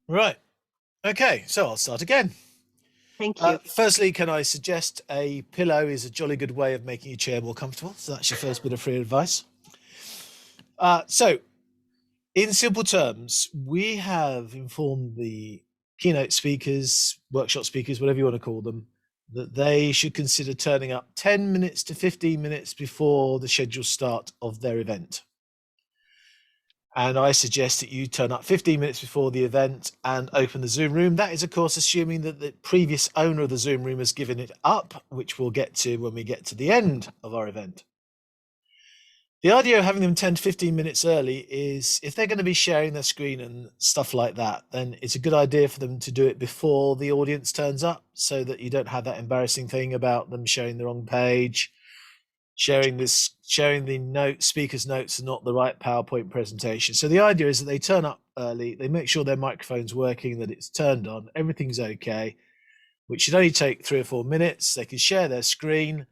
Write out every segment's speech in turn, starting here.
Right. Okay, so I'll start again. Thank you. Firstly, can I suggest a pillow is a jolly good way of making your chair more comfortable? So that's your first bit of free advice. So, in simple terms, we have informed the keynote speakers, workshop speakers, whatever you want to call them, that they should consider turning up 10 minutes to 15 minutes before the scheduled start of their event. And I suggest that you turn up 15 minutes before the event and open the Zoom room. That is, of course, assuming that the previous owner of the Zoom room has given it up, which we'll get to when we get to the end of our event. The idea of having them 10 to 15 minutes early is if they're going to be sharing their screen and stuff like that, then it's a good idea for them to do it before the audience turns up so that you don't have that embarrassing thing about them sharing the wrong page, sharing the speaker's notes and not the right PowerPoint presentation. So the idea is that they turn up early, they make sure their microphone's working, that it's turned on, everything's okay, which should only take 3 or 4 minutes. They can share their screen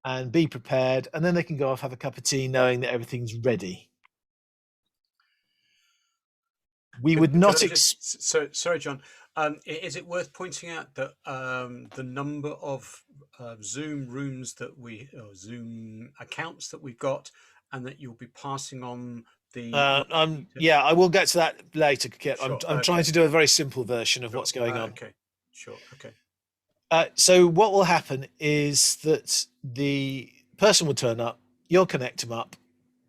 and be prepared, and then they can go off, have a cup of tea, knowing that everything's ready. We would not. Sorry, John. Is it worth pointing out that the number of Zoom rooms that Zoom accounts that we've got, and that you'll be passing on the? Yeah, I will get to that later, Kit. Sure. I'm trying to do a very simple version of what's going on. Okay. Sure. Okay. So what will happen is that the person will turn up, you'll connect them up,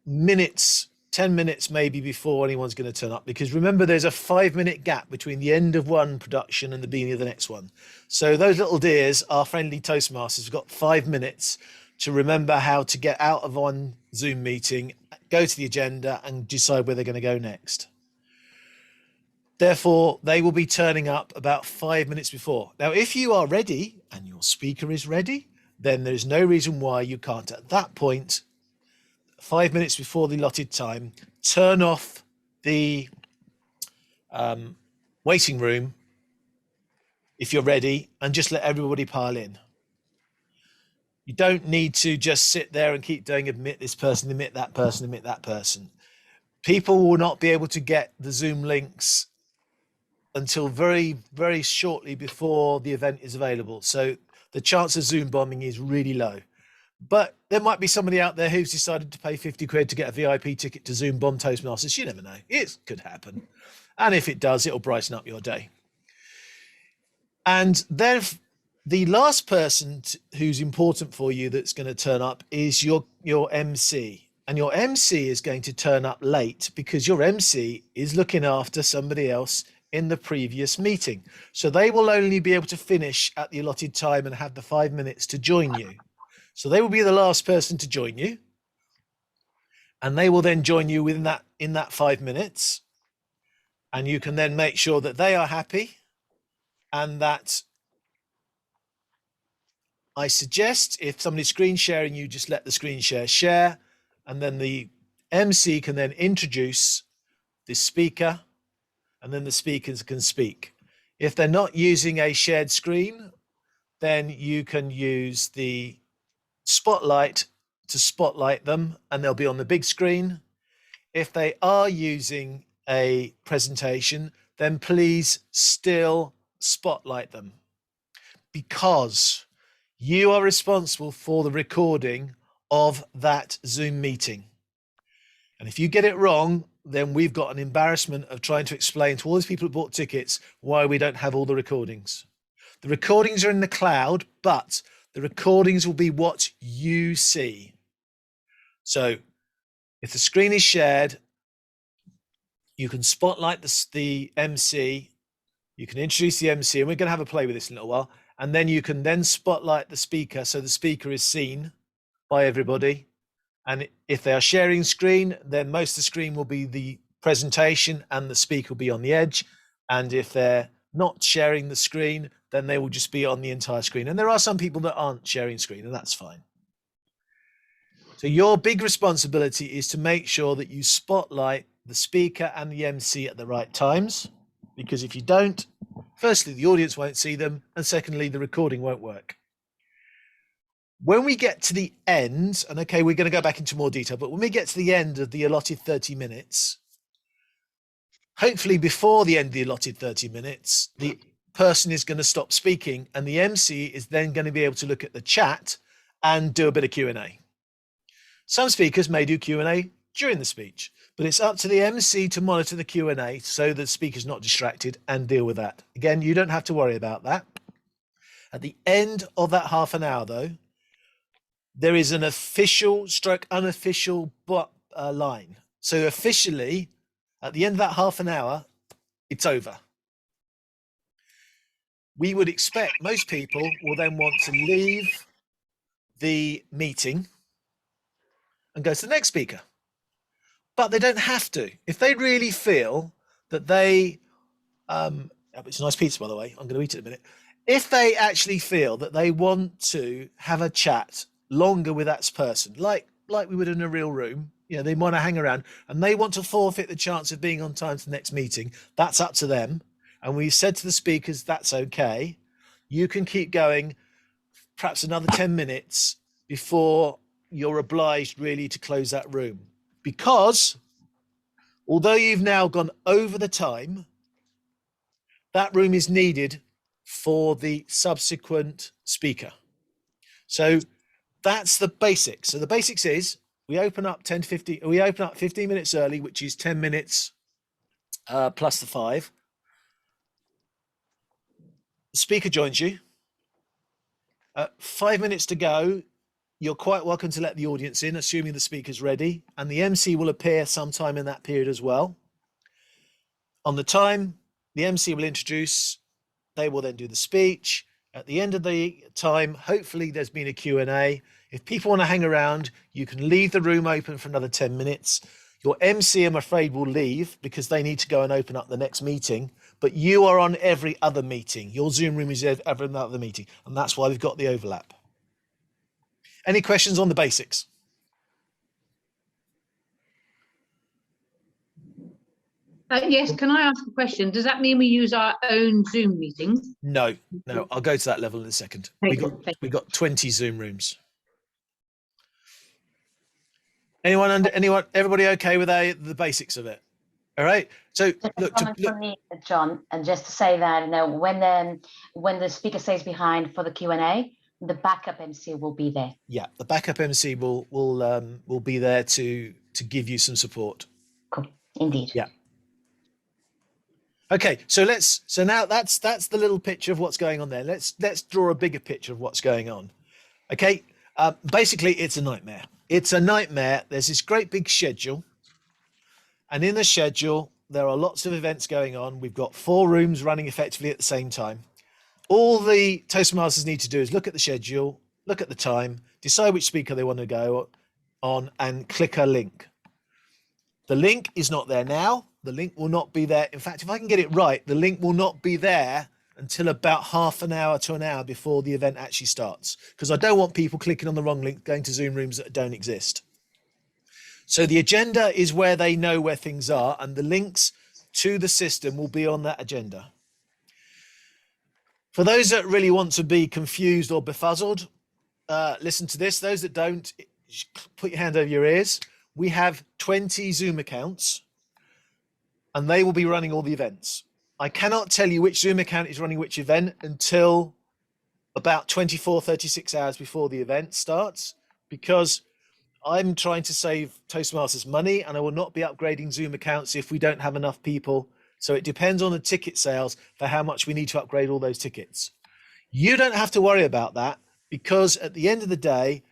10 minutes maybe before anyone's going to turn up, because remember there's a 5-minute gap between the end of one production and the beginning of the next one. So those little dears, our friendly Toastmasters, have got 5 minutes to remember how to get out of one Zoom meeting, go to the agenda and decide where they're going to go next. Therefore, they will be turning up about 5 minutes before. Now, if you are ready and your speaker is ready, then there's no reason why you can't, at that point, 5 minutes before the allotted time, turn off the waiting room if you're ready and just let everybody pile in. You don't need to just sit there and keep doing admit this person, admit that person, admit that person. People will not be able to get the Zoom links until very, very shortly before the event is available. So the chance of Zoom bombing is really low. But there might be somebody out there who's decided to pay 50 quid to get a VIP ticket to Zoom bomb Toastmasters. You never know. It could happen. And if it does, it'll brighten up your day. And then the last person who's important for you that's going to turn up is your MC. And your MC is going to turn up late because your MC is looking after somebody else in the previous meeting. So they will only be able to finish at the allotted time and have the 5 minutes to join you. So they will be the last person to join you. And they will then join you in that 5 minutes. And you can then make sure that they are happy, and that I suggest if somebody's screen sharing, you just let the screen share, and then the MC can then introduce the speaker, and then the speakers can speak. If they're not using a shared screen, then you can use the spotlight to spotlight them, and they'll be on the big screen. If they are using a presentation, then please still spotlight them, because you are responsible for the recording of that Zoom meeting. And if you get it wrong, then we've got an embarrassment of trying to explain to all these people who bought tickets why we don't have all the recordings. The recordings are in the cloud, but the recordings will be what you see. So if the screen is shared, you can spotlight the MC, you can introduce the MC, and we're going to have a play with this in a little while, and then you can then spotlight the speaker so the speaker is seen by everybody. And if they are sharing screen, then most of the screen will be the presentation and the speaker will be on the edge. And if they're not sharing the screen, then they will just be on the entire screen. And there are some people that aren't sharing screen, and that's fine. So your big responsibility is to make sure that you spotlight the speaker and the MC at the right times, because if you don't, firstly, the audience won't see them, and secondly, the recording won't work. When we get to the end, and okay, we're going to go back into more detail, but when we get to the end of the allotted 30 minutes, hopefully before the end of the allotted 30 minutes, the person is going to stop speaking, and the MC is then going to be able to look at the chat and do a bit of Q&A. Some speakers may do Q&A during the speech, but it's up to the MC to monitor the Q&A so the speaker's not distracted and deal with that. Again, you don't have to worry about that. At the end of that half an hour, though, there is an official stroke unofficial line. So officially, at the end of that half an hour, it's over. We would expect most people will then want to leave the meeting and go to the next speaker. But they don't have to. If they really feel that they, it's a nice pizza, by the way, I'm going to eat it in a minute. If they actually feel that they want to have a chat longer with that person, like we would in a real room, you know, they want to hang around and they want to forfeit the chance of being on time to the next meeting, that's up to them. And we've said to the speakers, that's okay. You can keep going perhaps another 10 minutes before you're obliged really to close that room. Because although you've now gone over the time, that room is needed for the subsequent speaker. So that's the basics. So the basics is we open up 15 minutes early, which is 10 minutes plus the 5. The speaker joins you. 5 minutes to go. You're quite welcome to let the audience in, assuming the speaker's ready, and the MC will appear sometime in that period as well. On the time, the MC will introduce, they will then do the speech. At the end of the time, hopefully there's been a Q&A. If people want to hang around, you can leave the room open for another 10 minutes. Your MC, I'm afraid, will leave because they need to go and open up the next meeting, but you are on every other meeting. Your Zoom room is every other meeting, and that's why we've got the overlap. Any questions on the basics? Yes, can I ask a question? Does that mean we use our own Zoom meetings? No, I'll go to that level in a second. We got 20 Zoom rooms. Everybody okay with the basics of it? All right. So look, from me, John, and just to say that, you know, when the speaker stays behind for the Q&A, the backup MC will be there. Yeah, the backup MC will be there to give you some support. Cool. Indeed. Yeah. Okay, so now that's the little picture of what's going on there. Let's draw a bigger picture of what's going on. Okay, basically it's a nightmare. It's a nightmare. There's this great big schedule, and in the schedule there are lots of events going on. We've got 4 rooms running effectively at the same time. All the Toastmasters need to do is look at the schedule, look at the time, decide which speaker they want to go on, and click a link. The link is not there now. The link will not be there. In fact, if I can get it right, the link will not be there until about half an hour to an hour before the event actually starts, because I don't want people clicking on the wrong link, going to Zoom rooms that don't exist. So the agenda is where they know where things are, and the links to the system will be on that agenda. For those that really want to be confused or befuddled, listen to this. Those that don't, put your hand over your ears. We have 20 Zoom accounts, and they will be running all the events. I cannot tell you which Zoom account is running which event until about 24, 36 hours before the event starts, because I'm trying to save Toastmasters money, and I will not be upgrading Zoom accounts if we don't have enough people. So it depends on the ticket sales for how much we need to upgrade all those tickets. You don't have to worry about that, because at the end of the day,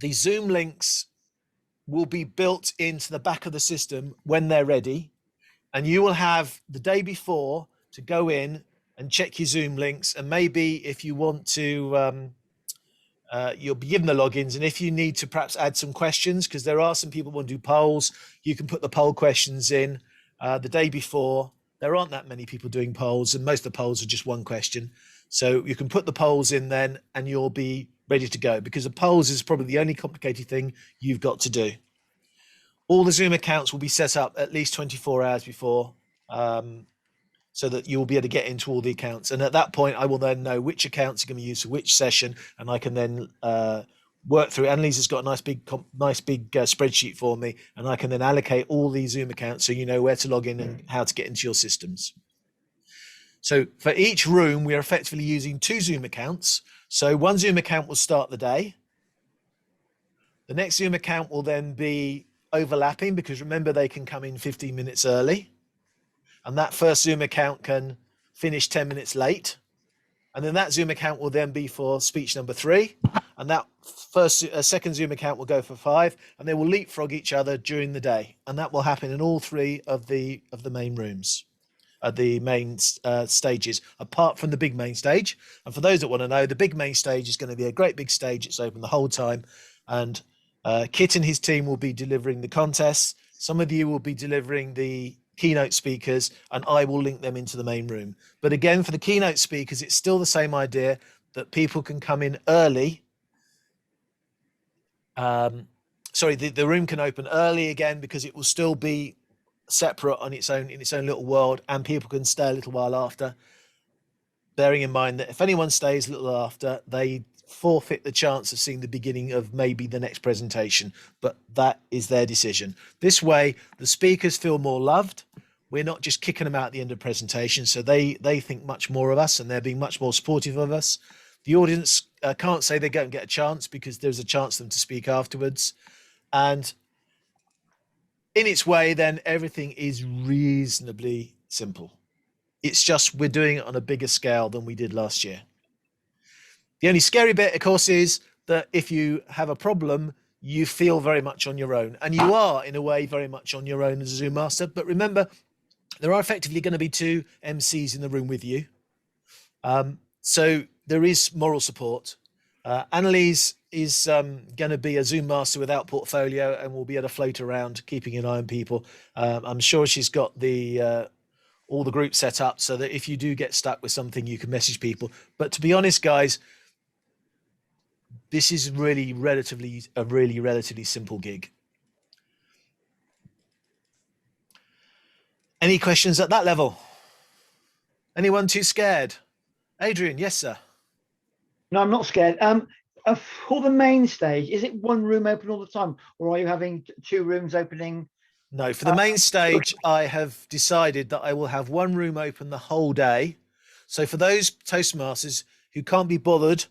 the Zoom links will be built into the back of the system when they're ready. And you will have the day before to go in and check your Zoom links. And maybe if you want to, you'll be given the logins. And if you need to perhaps add some questions, because there are some people who want to do polls, you can put the poll questions in the day before. There aren't that many people doing polls, and most of the polls are just one question. So you can put the polls in then, and you'll be ready to go, because the polls is probably the only complicated thing you've got to do. All the Zoom accounts will be set up at least 24 hours before, so that you'll be able to get into all the accounts. And at that point, I will then know which accounts are going to be used for which session, and I can then work through. Annalise has got a nice big spreadsheet for me, and I can then allocate all these Zoom accounts so you know where to log in and how to get into your systems. So for each room, we are effectively using 2 Zoom accounts. So one Zoom account will start the day. The next Zoom account will then be overlapping, because remember, they can come in 15 minutes early. And that first Zoom account can finish 10 minutes late. And then that Zoom account will then be for speech number 3. And that second Zoom account will go for 5. And they will leapfrog each other during the day. And that will happen in all 3 of the main rooms, the main stages, apart from the big main stage. And for those that want to know, the big main stage is going to be a great big stage. It's open the whole time. And Kit and his team will be delivering the contests. Some of you will be delivering the keynote speakers, and I will link them into the main room. But again, for the keynote speakers, it's still the same idea that people can come in early. The room can open early again, because it will still be separate on its own, in its own little world, and people can stay a little while after, bearing in mind that if anyone stays a little after, they forfeit the chance of seeing the beginning of maybe the next presentation, but that is their decision. This way, the speakers feel more loved. We're not just kicking them out at the end of the presentation, so they think much more of us, and they're being much more supportive of us. The audience can't say they don't get a chance, because there's a chance for them to speak afterwards. And in its way, then everything is reasonably simple. It's just we're doing it on a bigger scale than we did last year. The only scary bit, of course, is that if you have a problem, you feel very much on your own. And you are, in a way, very much on your own as a Zoom master. But remember, there are effectively going to be 2 MCs in the room with you. So there is moral support. Annalise is going to be a Zoom master without portfolio, and will be able to float around, keeping an eye on people. I'm sure she's got all the groups set up so that if you do get stuck with something, you can message people. But to be honest, guys, this is a really relatively simple gig. Any questions at that level? Anyone too scared? Adrian, yes, sir. No, I'm not scared. For the main stage, is it one room open all the time, or are you having 2 rooms opening? No, for the main stage, I have decided that I will have one room open the whole day. So for those Toastmasters who can't be bothered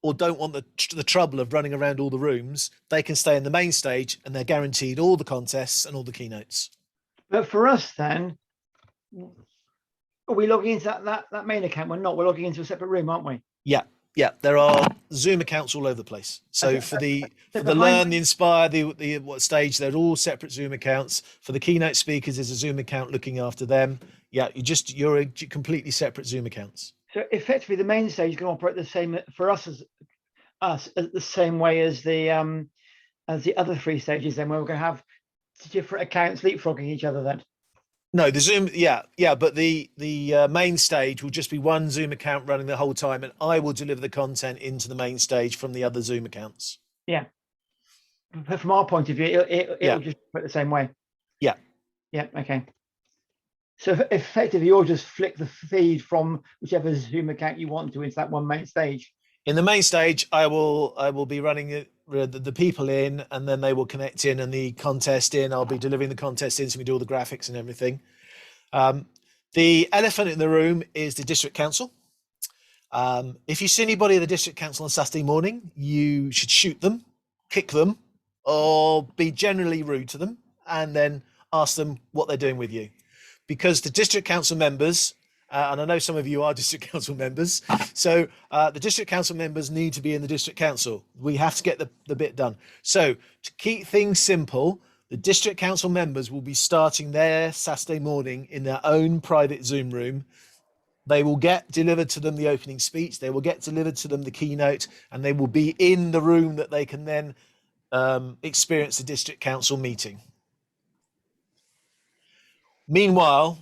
or don't want the trouble of running around all the rooms, they can stay in the main stage, and they're guaranteed all the contests and all the keynotes. But for us, then, are we logging into that main account? We're not. We're logging into a separate room, aren't we? Yeah, there are Zoom accounts all over the place. So Okay, for the Learn, the Inspire, the what stage, they're all separate Zoom accounts. For the keynote speakers, there's a Zoom account looking after them. Yeah, you're completely separate Zoom accounts. So effectively, the main stage is going to operate the same for us as the same way as the other 3 stages. Then where we're going to have different accounts leapfrogging each other. Then. No, the Zoom, but the main stage will just be one Zoom account running the whole time, and I will deliver the content into the main stage from the other Zoom accounts. Yeah. But from our point of view, it'll just operate the same way. Yeah. Yeah. Okay. So effectively, you'll just flick the feed from whichever Zoom account you want to into that one main stage. In the main stage, I will be running the people in, and then they will connect in, and the contest in. I'll be delivering the contest in, so we do all the graphics and everything. The elephant in the room is the district council. If you see anybody at the district council on Saturday morning, you should shoot them, kick them, or be generally rude to them, and then ask them what they're doing with you. Because the district council members, and I know some of you are district council members, so the district council members need to be in the district council. We have to get the bit done. So to keep things simple, the district council members will be starting their Saturday morning in their own private Zoom room. They will get delivered to them the opening speech, they will get delivered to them the keynote, and they will be in the room that they can then experience the district council meeting. Meanwhile,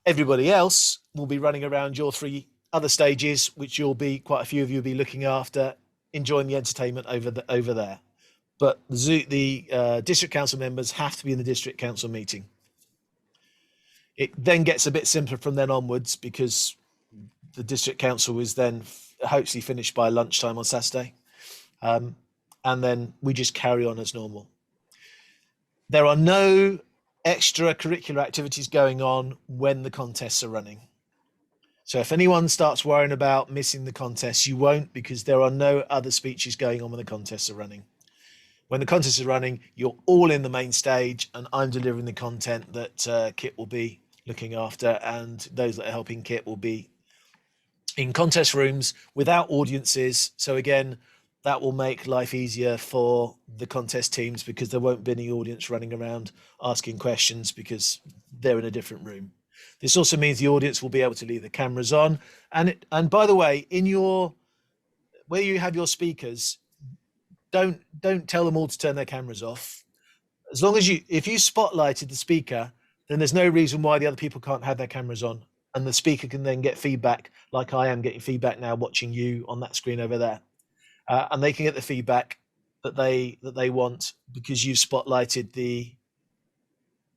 everybody else will be running around your 3 other stages, which quite a few of you will be looking after, enjoying the entertainment over there. But the district council members have to be in the district council meeting. It then gets a bit simpler from then onwards, because the district council is then hopefully finished by lunchtime on Saturday. and then we just carry on as normal. There are no extracurricular activities going on when the contests are running. So if anyone starts worrying about missing the contest, you won't, because there are no other speeches going on when the contests are running. When the contest is running, you're all in the main stage, and I'm delivering the content that Kit will be looking after, and those that are helping Kit will be in contest rooms without audiences. So again, that will make life easier for the contest teams, because there won't be any audience running around asking questions because they're in a different room. This also means the audience will be able to leave the cameras on. And by the way, in your where you have your speakers, don't tell them all to turn their cameras off. As long as if you spotlighted the speaker, then there's no reason why the other people can't have their cameras on, and the speaker can then get feedback, like I am getting feedback now watching you on that screen over there, and they can get the feedback that they want because you've spotlighted the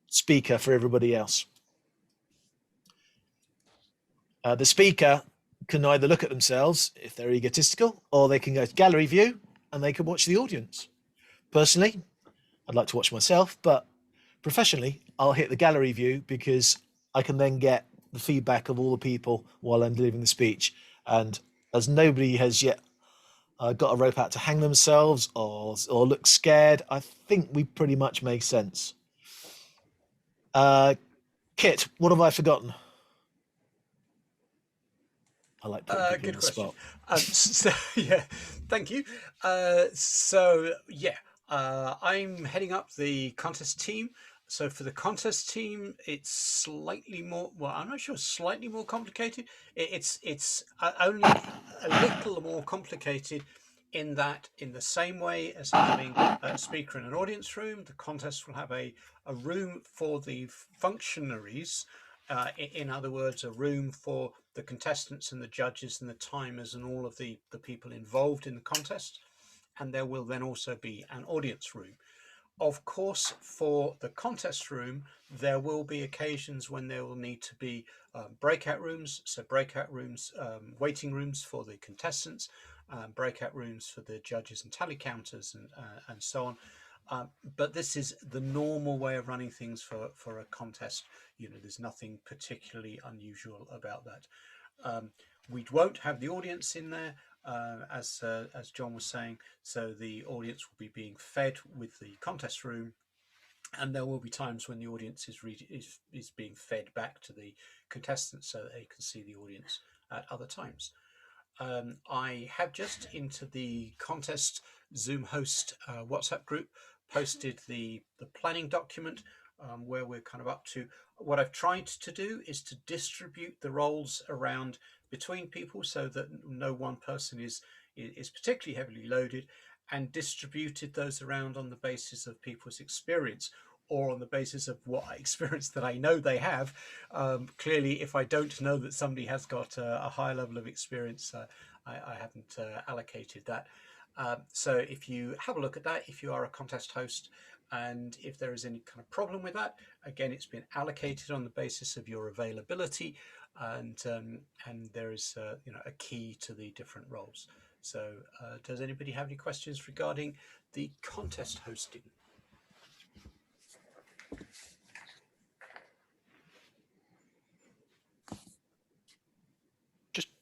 speaker for everybody else. The speaker can either look at themselves if they're egotistical, or they can go to gallery view and they can watch the audience. Personally, I'd like to watch myself, but professionally, I'll hit the gallery view because I can then get the feedback of all the people while I'm delivering the speech. And as nobody has yet got a rope out to hang themselves or look scared, I think we pretty much make sense. Kit, what have I forgotten? I like putting people Good on the question. spot. So yeah, thank you. I'm heading up the contest team. So for the contest team, it's slightly more. Well, I'm not sure. Slightly more complicated. It's only a little more complicated in that, in the same way as having a speaker in an audience room, the contest will have a room for the functionaries. In other words, a room for the contestants and the judges and the timers and all of the people involved in the contest. And there will then also be an audience room. Of course, for the contest room, there will be occasions when there will need to be breakout rooms. So breakout rooms, waiting rooms for the contestants, breakout rooms for the judges and tally counters and so on. But this is the normal way of running things for a contest. You know, there's nothing particularly unusual about that. We won't have the audience in there, as John was saying. So the audience will be being fed with the contest room, and there will be times when the audience is being fed back to the contestants so that they can see the audience at other times. I have just into the contest Zoom host WhatsApp group posted the planning document where we're kind of up to. What I've tried to do is to distribute the roles around between people so that no one person is particularly heavily loaded, and distributed those around on the basis of people's experience, or on the basis of what experience that I know they have. Clearly, if I don't know that somebody has got a higher level of experience, I haven't allocated that. So if you have a look at that, if you are a contest host, and if there is any kind of problem with that, again, it's been allocated on the basis of your availability, and there is a key to the different roles. So does anybody have any questions regarding the contest hosting?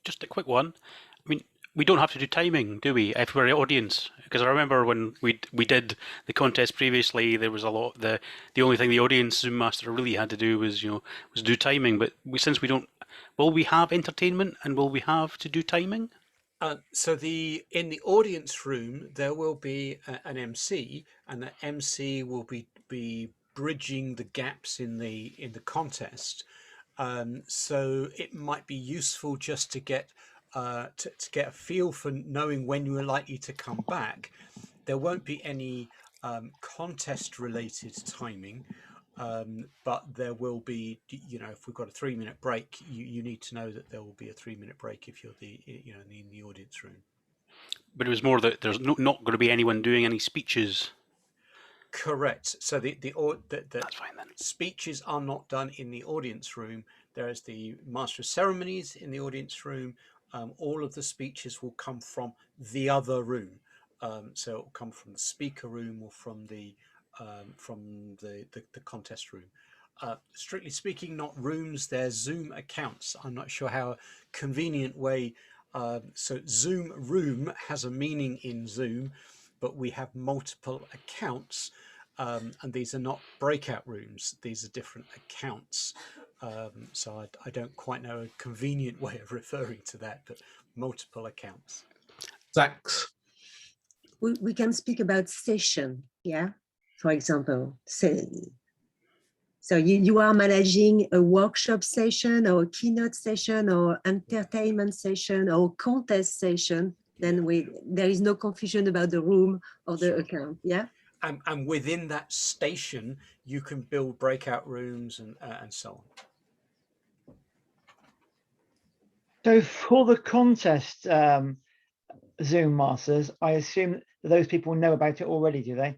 Just a quick one. I mean, we don't have to do timing, do we, if we're an audience? Because I remember when we did the contest previously, there was a lot. The only thing the audience Zoom master really had to do was do timing. But since we don't, will we have entertainment and will we have to do timing? So in the audience room there will be an MC, and the MC will be bridging the gaps in the contest. So it might be useful just to get to get a feel for knowing when you are likely to come back. There won't be any contest related timing, but there will be, if we've got a 3-minute break, you need to know that there will be a 3-minute break if you're in the audience room. But it was more that there's not going to be anyone doing any speeches. Correct. So the That's fine then. Speeches are not done in the audience room. There is the Master of Ceremonies in the audience room. All of the speeches will come from the other room. So it will come from the speaker room or from the contest room. Strictly speaking, not rooms, they're Zoom accounts. I'm not sure how convenient way. So Zoom room has a meaning in Zoom, but we have multiple accounts, and these are not breakout rooms. These are different accounts. So I don't quite know a convenient way of referring to that, but multiple accounts. Zach's. We can speak about session, yeah? For example, so you are managing a workshop session or a keynote session or entertainment session or contest session, then there is no confusion about the room or the account, yeah? And within that station, you can build breakout rooms and so on. So for the contest Zoom masters, I assume that those people know about it already, do they?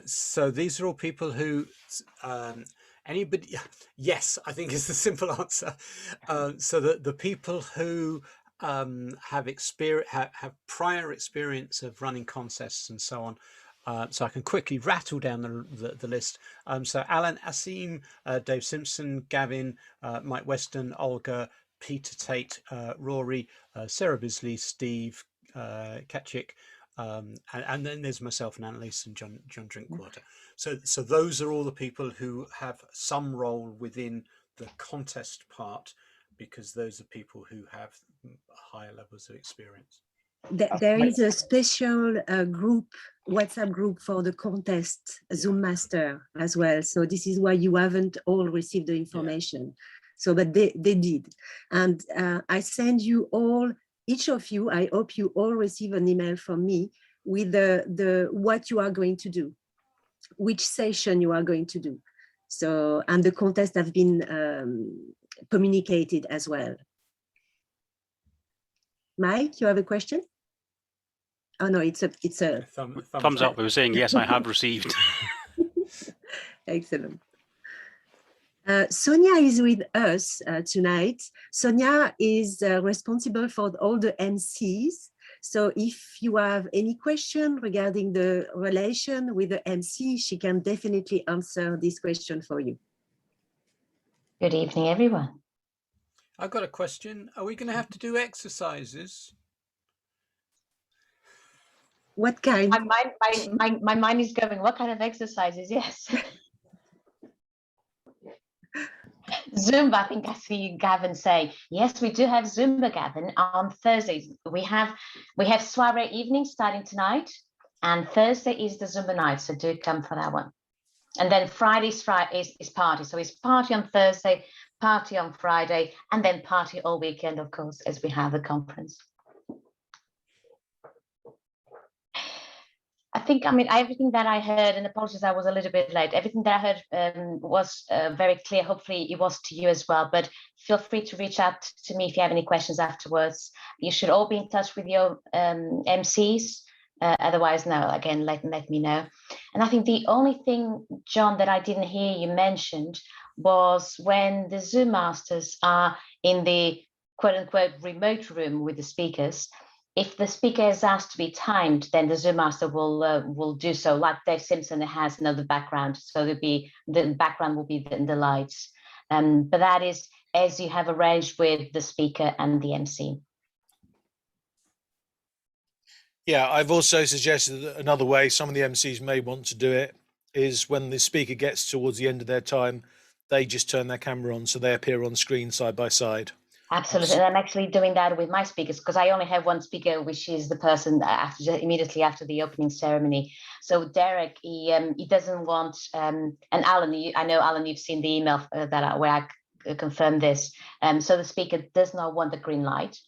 So these are all people who anybody. Yes, I think is the simple answer. So the people who have prior experience of running contests and so on. So I can quickly rattle down the list. So Alan, Asim, Dave Simpson, Gavin, Mike Weston, Olga, Peter Tate, Rory, Sarah Bisley, Steve Katchik, and then there's myself and Annalise and John Drinkwater. So those are all the people who have some role within the contest part, because those are people who have higher levels of experience. There is a special group, WhatsApp group for the contest, Zoom Master as well. So this is why you haven't all received the information. So, but they did. And I send you all, each of you, I hope you all receive an email from me with the what you are going to do, which session you are going to do. So, and the contest have been communicated as well. Mike, you have a question? Oh no, it's a thumbs up. I was saying yes, I have received. Excellent. Sonia is with us tonight. Sonia is responsible for all the MCs. So if you have any question regarding the relation with the MC, she can definitely answer this question for you. Good evening, everyone. I've got a question. Are we going to have to do exercises? What kind? My mind is going, what kind of exercises? Yes. Zumba, I think I see Gavin say, yes, we do have Zumba, Gavin, on Thursdays. We have soiree evening starting tonight, and Thursday is the Zumba night, so do come for that one. And then Friday is party. So it's party on Thursday, party on Friday, and then party all weekend, of course, as we have the conference. I think, everything that I heard, and apologies, I was a little bit late. Everything that I heard was very clear. Hopefully it was to you as well, but feel free to reach out to me if you have any questions afterwards. You should all be in touch with your MCs. Otherwise, no, again, let me know. And I think the only thing, John, that I didn't hear you mentioned was when the Zoom masters are in the quote unquote remote room with the speakers, if the speaker is asked to be timed, then the Zoom master will do so, like Dave Simpson has the background. So the background will be the lights. But that is as you have arranged with the speaker and the MC. Yeah, I've also suggested that another way some of the MCs may want to do it is when the speaker gets towards the end of their time, they just turn their camera on so they appear on screen side by side. Absolutely, and I'm actually doing that with my speakers because I only have one speaker, which is the person immediately after the opening ceremony. So Derek, he doesn't want, and Alan, I know Alan, you've seen the email where I confirmed this. So the speaker does not want the green light,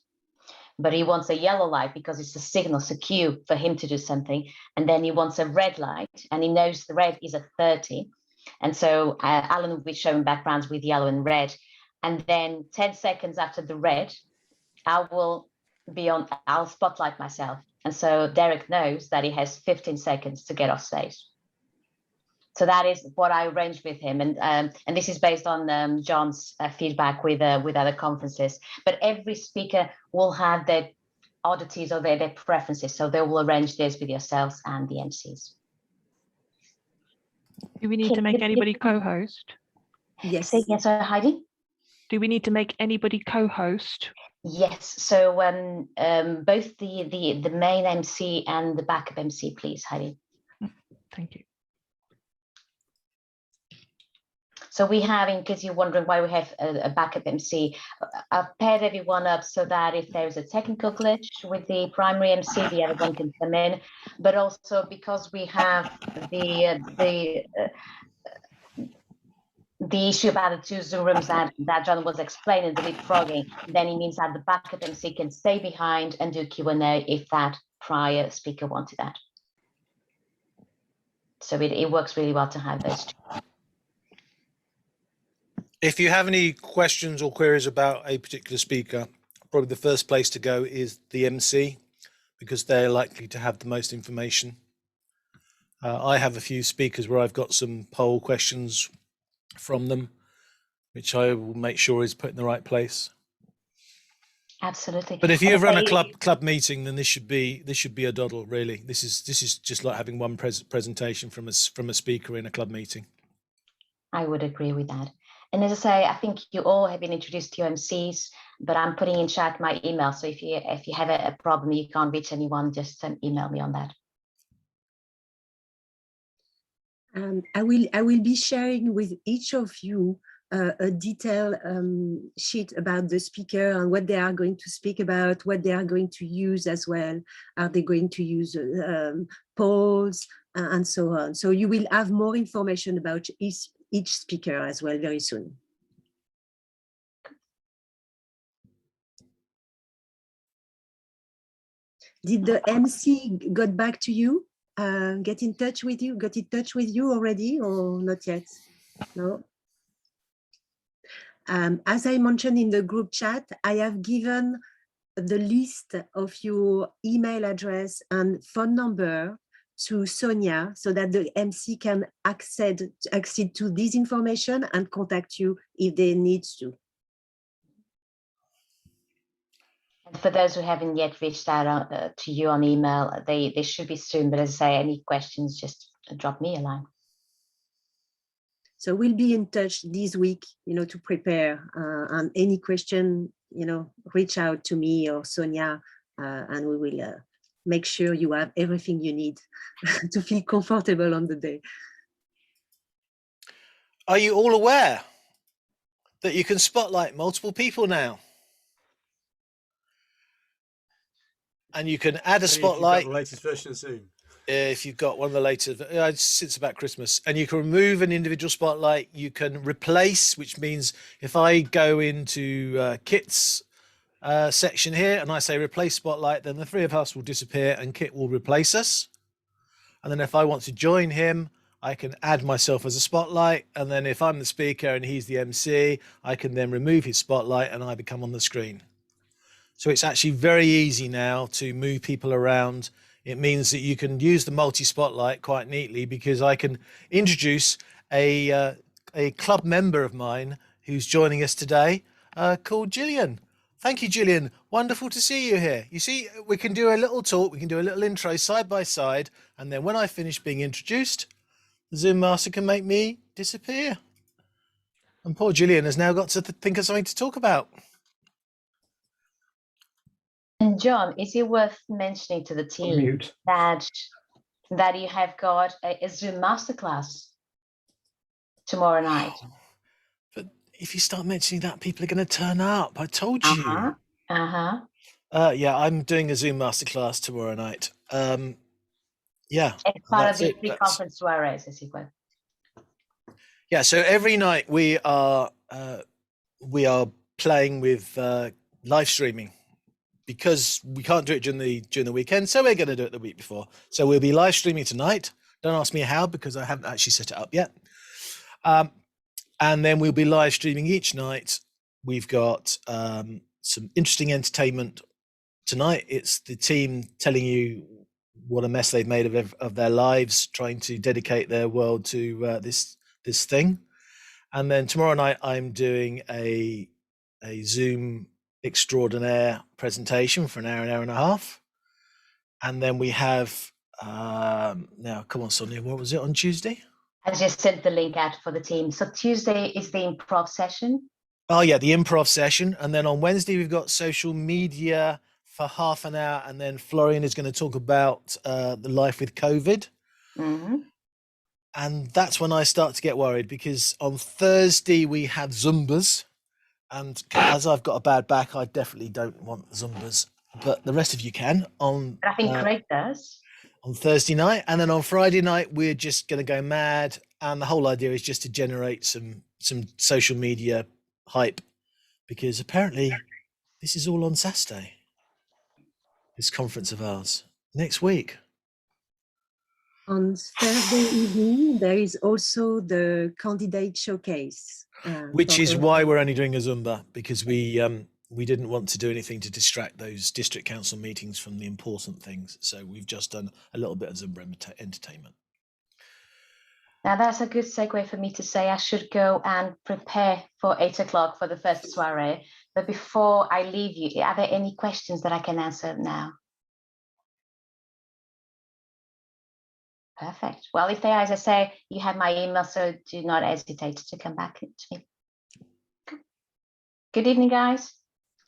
but he wants a yellow light because it's a signal, it's a cue for him to do something. And then he wants a red light, and he knows the red is at 30. And so Alan will be showing backgrounds with yellow and red. And then 10 seconds after the red, I'll spotlight myself. And so Derek knows that he has 15 seconds to get off stage. So that is what I arranged with him. And this is based on John's feedback with other conferences. But every speaker will have their oddities or their preferences. So they will arrange this with yourselves and the MCs. Do we need to make anybody co-host? Yes. Say again, sorry, Heidi? Do we need to make anybody co-host? Yes, so both the main MC and the backup MC, please, Heidi. Thank you. So we have, in case you're wondering why we have a backup MC, I've paired everyone up so that if there's a technical glitch with the primary MC, the other one can come in. But also because we have the issue about the 2 Zoom rooms that John was explaining, the leapfrogging, then it means that the backup MC can stay behind and do Q&A if that prior speaker wanted that. So it works really well to have those two. If you have any questions or queries about a particular speaker, probably the first place to go is the MC, because they're likely to have the most information. I have a few speakers where I've got some poll questions from them, which I will make sure is put in the right place. Absolutely. But if you've run a club meeting, then this should be a doddle, really. This is just like having one presentation from a speaker in a club meeting. I would agree with that. And as I say, I think you all have been introduced to your MCs, but I'm putting in chat my email. So if you have a problem, you can't reach anyone, just email me on that. I will be sharing with each of you a detailed sheet about the speaker and what they are going to speak about, what they are going to use as well. Are they going to use polls and so on? So you will have more information about each speaker as well very soon. Did the MC got back to you? Got in touch with you already or not yet? No. As I mentioned in the group chat, I have given the list of your email address and phone number to Sonia so that the MC can access to this information and contact you if they need to. And for those who haven't yet reached out to you on email, they should be soon. But as I say, any questions, just drop me a line. So we'll be in touch this week, to prepare. And any question, reach out to me or Sonia, and we will make sure you have everything you need to feel comfortable on the day. Are you all aware that you can spotlight multiple people now? And you can add a spotlight. If you've got the latest version of Zoom. If you've got one of the latest, since about Christmas, and you can remove an individual spotlight. You can replace, which means if I go into Kit's section here and I say replace spotlight, then the 3 of us will disappear and Kit will replace us. And then if I want to join him, I can add myself as a spotlight. And then if I'm the speaker and he's the MC, I can then remove his spotlight and I become on the screen. So it's actually very easy now to move people around. It means that you can use the multi-spotlight quite neatly, because I can introduce a club member of mine who's joining us today called Gillian. Thank you, Gillian. Wonderful to see you here. You see, we can do a little talk, we can do a little intro side by side, and then when I finish being introduced, the Zoom master can make me disappear. And poor Gillian has now got to think of something to talk about. And John, is it worth mentioning to the team that you have got a Zoom masterclass tomorrow night? But if you start mentioning that, people are going to turn up. I told you. Yeah, I'm doing a Zoom masterclass tomorrow night. Yeah. It's part of the pre-conference soirees, as it were. Yeah, so every night we are playing with live streaming, because we can't do it during the weekend, so we're going to do it the week before. So we'll be live streaming tonight. Don't ask me how, because I haven't actually set it up yet. And then we'll be live streaming each night. We've got some interesting entertainment tonight. It's the team telling you what a mess they've made of their lives, trying to dedicate their world to this thing. And then tomorrow night I'm doing a Zoom extraordinaire presentation for an hour and a half. And then we have, now, come on, Sonia, what was it on Tuesday? I just sent the link out for the team. So Tuesday is the improv session. Oh, yeah, the improv session. And then on Wednesday, we've got social media for half an hour. And then Florian is going to talk about the life with COVID. Mm-hmm. And that's when I start to get worried, because on Thursday, we have Zumbas. And as I've got a bad back, I definitely don't want Zumbas. But the rest of you can on. I think Craig does. On Thursday night, and then on Friday night we're just going to go mad, and the whole idea is just to generate some social media hype, because apparently this is all on Saturday, this conference of ours next week. On Thursday evening, there is also the candidate showcase. Which is why we're only doing a Zumba, because we didn't want to do anything to distract those district council meetings from the important things. So we've just done a little bit of Zumba entertainment. Now that's a good segue for me to say I should go and prepare for 8 o'clock for the first soiree. But before I leave you, are there any questions that I can answer now? Perfect. Well, if there are, as I say, you have my email, so do not hesitate to come back to me. Good evening, guys.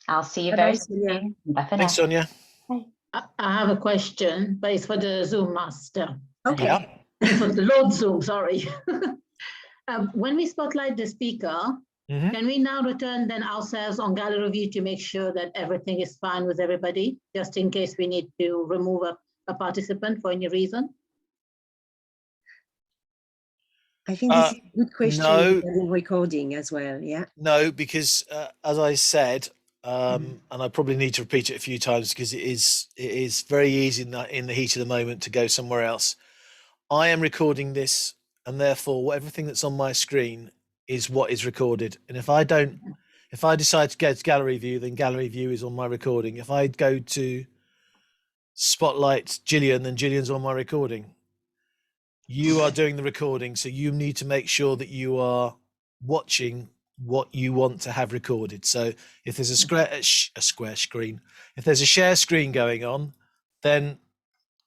I'll see you very soon. Bye for now. Thanks, Sonia. I have a question, but it's for the Zoom master. Okay. Yeah. For the Lord Zoom, sorry. When we spotlight the speaker, can we now return then ourselves on gallery view to make sure that everything is fine with everybody, just in case we need to remove a participant for any reason? I think this is a good question no. regarding recording as well. Yeah. No, because as I said, and I probably need to repeat it a few times, because it is very easy in the heat of the moment to go somewhere else. I am recording this, and therefore everything that's on my screen is what is recorded. And if I decide to go to gallery view, then gallery view is on my recording. If I go to spotlight Gillian, then Gillian's on my recording. You are doing the recording, so you need to make sure that you are watching what you want to have recorded. So if there's a square screen, if there's a share screen going on, then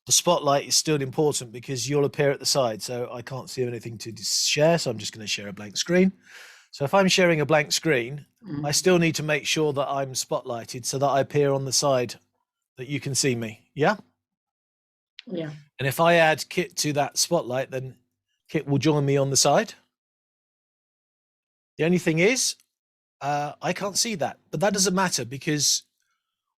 the spotlight is still important, because you'll appear at the side. So I can't see anything to share, so I'm just going to share a blank screen. So if I'm sharing a blank screen, I still need to make sure that I'm spotlighted so that I appear on the side that you can see me. Yeah? Yeah. And if I add Kit to that spotlight, then Kit will join me on the side. The only thing is, I can't see that, but that doesn't matter, because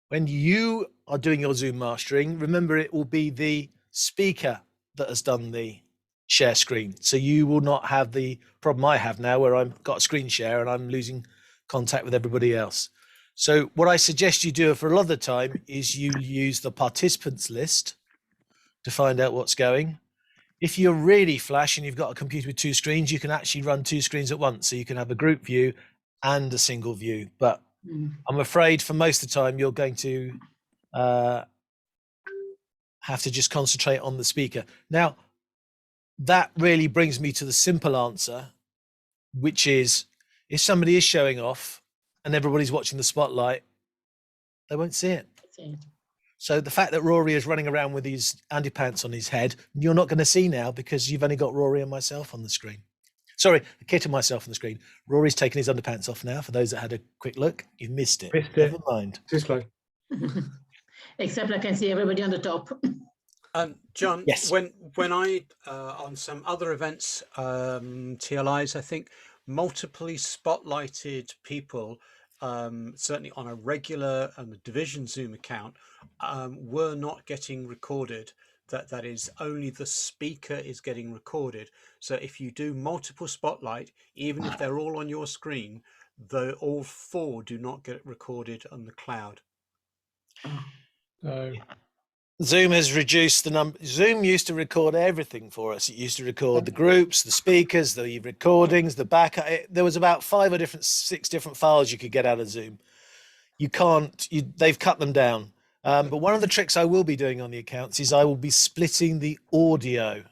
when you are doing your Zoom mastering, remember it will be the speaker that has done the share screen. So you will not have the problem I have now, where I've got a screen share and I'm losing contact with everybody else. So what I suggest you do for a lot of the time is you use the participants list to find out what's going. If you're really flash and you've got a computer with 2 screens, you can actually run 2 screens at once. So you can have a group view and a single view. But I'm afraid for most of the time, you're going to have to just concentrate on the speaker. Now, that really brings me to the simple answer, which is if somebody is showing off and everybody's watching the spotlight, they won't see it. So the fact that Rory is running around with his underpants on his head, you're not going to see now, because you've only got Rory and myself on the screen. Sorry, Kit and myself on the screen. Rory's taken his underpants off now. For those that had a quick look, you missed it. Never mind. Too slow. Except I can see everybody on the top. John, Yes. when I on some other events, TLIs, I think multiply spotlighted people, certainly on a regular and the division Zoom account, were not getting recorded. That is, only the speaker is getting recorded. So if you do multiple spotlight, even if they're all on your screen, all 4 do not get recorded on the cloud. So Zoom has reduced the number. Zoom used to record everything for us. It used to record the groups, the speakers, the recordings, the backup. There was about 6 different files you could get out of Zoom. You can't. They've cut them down. But one of the tricks I will be doing on the accounts is I will be splitting the audio.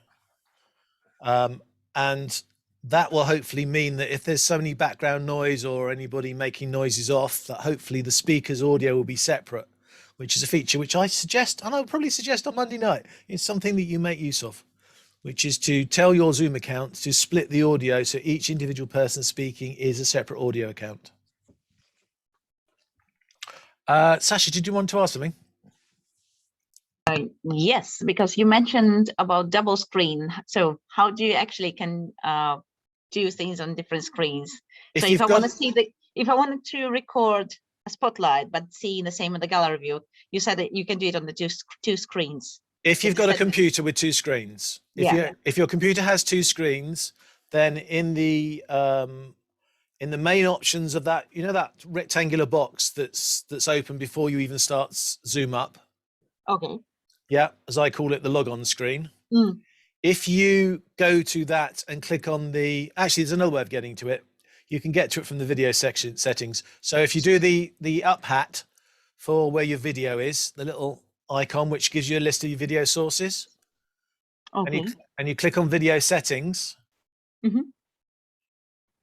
And that will hopefully mean that if there's some any background noise or anybody making noises off, that hopefully the speaker's audio will be separate, which is a feature which I suggest, and I'll probably suggest on Monday night. It's something that you make use of, which is to tell your Zoom account to split the audio so each individual person speaking is a separate audio account. Sasha, did you want to ask something? Yes, because you mentioned about double screen. So how do you actually can do things on different screens? So if I want to see if I wanted to record a spotlight but see the same in the gallery view, you said that you can do it on the two screens. If you've got a computer with two screens, if your computer has two screens, then in the main options of that, that rectangular box that's open before you even start Zoom up. Okay. Yeah, as I call it, the log-on screen. If you go to that and click on actually, there's another way of getting to it. You can get to it from the video section settings. So if you do the up hat for where your video is, the little icon which gives you a list of your video sources, okay, and you click on video settings. Is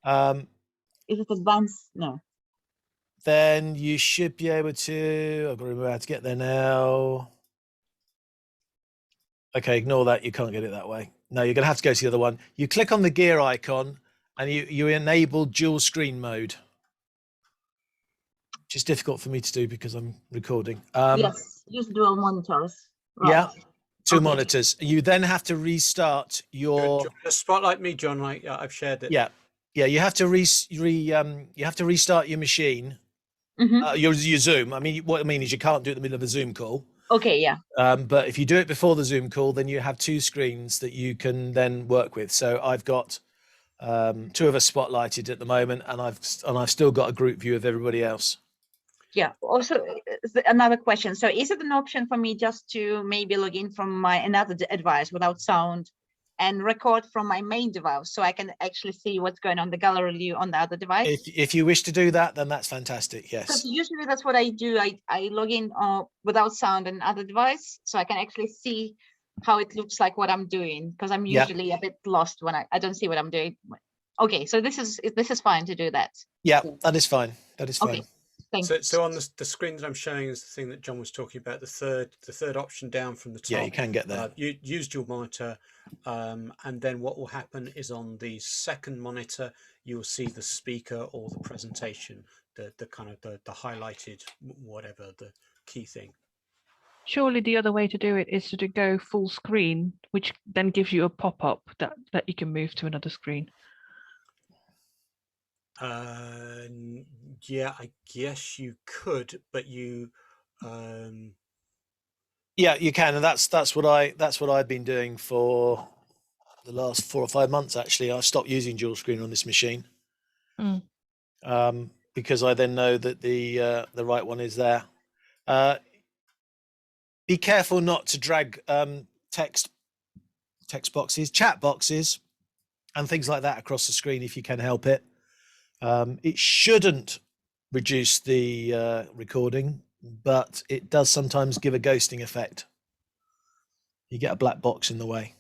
it advanced? No. Then you should be able to. I've got to remember how to get there now. Okay, ignore that. You can't get it that way. No, you're going to have to go to the other one. You click on the gear icon and you enable dual screen mode, which is difficult for me to do because I'm recording. Yes, use dual monitors. Right. Yeah, two monitors. You then have to restart your. Spotlight me, John. I've shared it. Yeah, you have to you have to restart your machine, your Zoom. I mean, what I mean is you can't do it in the middle of a Zoom call. Okay, yeah. But if you do it before the Zoom call, then you have two screens that you can then work with. So I've got two of us spotlighted at the moment, and I've still got a group view of everybody else. Yeah. Also, another question. So, is it an option for me just to maybe log in from another device without sound and record from my main device, so I can actually see what's going on the gallery view on the other device? If you wish to do that, then that's fantastic. Yes. Because usually that's what I do. I log in without sound on other device, so I can actually see how it looks like what I'm doing. Because I'm usually a bit lost when I don't see what I'm doing. Okay, so this is fine to do that. Yeah, that is fine. That is fine. Okay. So on the screen that I'm showing is the thing that John was talking about, the third option down from the top. Yeah, you can get there. You use dual monitor, and then what will happen is on the second monitor you will see the speaker or the presentation, the kind of the highlighted whatever the key thing. Surely the other way to do it is to go full screen, which then gives you a pop-up that you can move to another screen. Yeah, I guess you could, but you yeah, you can, and that's what I've been doing for the last 4 or 5 months. Actually, I've stopped using dual screen on this machine because I then know that the right one is there. Be careful not to drag text boxes, chat boxes, and things like that across the screen if you can help it. It shouldn't reduce the recording, but it does sometimes give a ghosting effect. You get a black box in the way.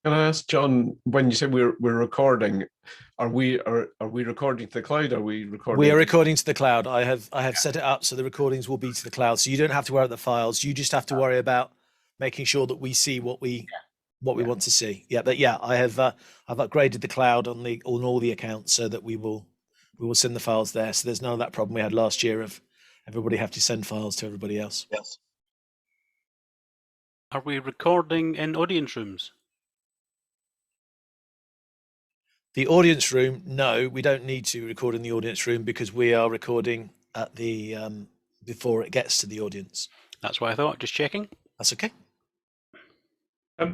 Can I ask John, when you say we're recording, are we recording to the cloud? Are we recording? We are recording to the cloud. I have set it up so the recordings will be to the cloud. So you don't have to worry about the files. You just have to worry about making sure that we see what we want to see. Yeah, but yeah, I've upgraded the cloud on all the accounts so that we will send the files there. So there's none of that problem we had last year of everybody have to send files to everybody else. Yes. Are we recording in audience rooms? The audience room, no, we don't need to record in the audience room because we are recording at the before it gets to the audience. That's what I thought. Just checking. That's okay.